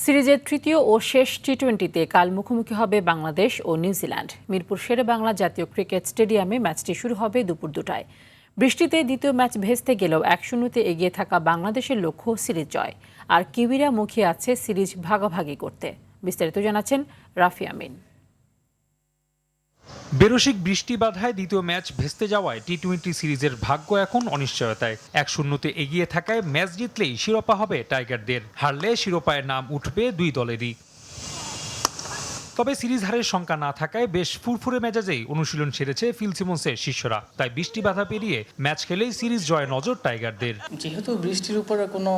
সিরিজের তৃতীয় ও শেষ টি-20তে কাল মুখোমুখি হবে বাংলাদেশ ও নিউজিল্যান্ড। মিরপুর শেরেবাংলা জাতীয় ক্রিকেট স্টেডিয়ামে ম্যাচটি শুরু হবে দুপুর 2টায়। বৃষ্টিতে দ্বিতীয় ম্যাচ ভেস্তে গেলেও 1-0-তে এগিয়ে থাকা বাংলাদেশের লক্ষ্য সিরিজ জয়। আর কিউইরা মুখিয়ে আছে সিরিজ ভাগাভাগি করতে। বিস্তারিত জানাচ্ছেন রাফি আমিন। বেরসিক বৃষ্টি বাধায় দ্বিতীয় ম্যাচ ভেস্তে যাওয়ায় টি-20 সিরিজের ভাগ্য এখন অনিশ্চয়তায়। 1-0-তে এগিয়ে থাকায় ম্যাচ জিতলেই শিরোপা হবে টাইগারদের, হারলে শিরোপায় নাম উঠবে দুই দলেরই। তবে সিরিজ হারের শঙ্কা না থাকায় বেশ ফুরফুরে মেজাজেই অনুশীলন সেরেছে ফিল সিমন্সের শিষ্যরা। তাই বৃষ্টি বাধা পেরিয়ে ম্যাচ খেলেই সিরিজ জয় নজর টাইগারদের। যেহেতু বৃষ্টির উপরে কোনো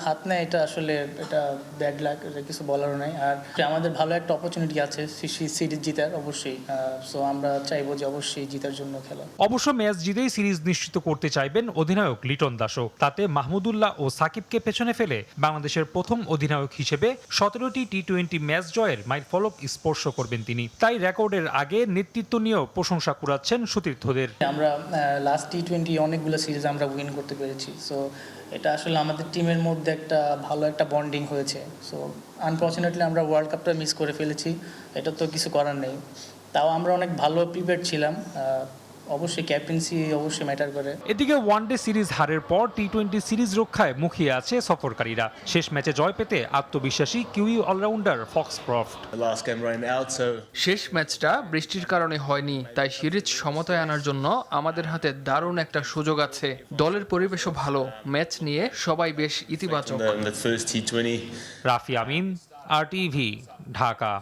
হাত নেই, এটা আসলে এটা ব্যাড লাক, এটা কিছু বলারও নাই। আর আমাদের ভালো একটা অপরচুনিটি আছে সিরিজ জিতার, অবশ্যই। সো আমরা চাইবো যে অবশ্যই জিতার জন্য খেলা। অবশ্য ম্যাচ জিতেই সিরিজ নিশ্চিত করতে চাইবেন অধিনায়ক লিটন দাসও। তাতে মাহমুদুল্লাহ ও সাকিবকে পেছনে ফেলে বাংলাদেশের প্রথম অধিনায়ক হিসেবে 17টি টি-20 ম্যাচ জয়ের মাইলফলক স্পর্শ করবেন তিনি। তাই রেকর্ডের আগে নেতৃত্ব নিয়েও প্রশংসা কুড়াচ্ছেন সতীর্থদের। আমরা লাস্ট টি-20 অনেকগুলো সিরিজ আমরা উইন করতে পেরেছি। সো এটা আসলে আমাদের টিমের মধ্যে একটা ভালো একটা বন্ডিং হয়েছে। সো আনফর্চুনেটলি আমরা ওয়ার্ল্ড কাপটা মিস করে ফেলেছি, এটা তো কিছু করার নেই। তাও আমরা অনেক ভালো প্রিপেয়ার্ড ছিলাম। অবশ্যই ক্যাপ্টেন্সি অবশ্যই ম্যাটার করে। এদিকে ওয়ানডে সিরিজ হারের পর টি-20 সিরিজ রক্ষায় মুখিয়ে আছে সফরকারীরা। শেষ ম্যাচে জয় পেতে আত্মবিশ্বাসী কিউই অলরাউন্ডার ফক্সক্রফট। শেষ ম্যাচটা বৃষ্টির কারণে হয়নি, তাই সিরিজ সমতায় আনার জন্য আমাদের হাতে দারুণ একটা সুযোগ আছে। দলের পরিবেশও ভালো, ম্যাচ নিয়ে সবাই বেশ ইতিবাচক। রাফি আমিন, RTV, ঢাকা।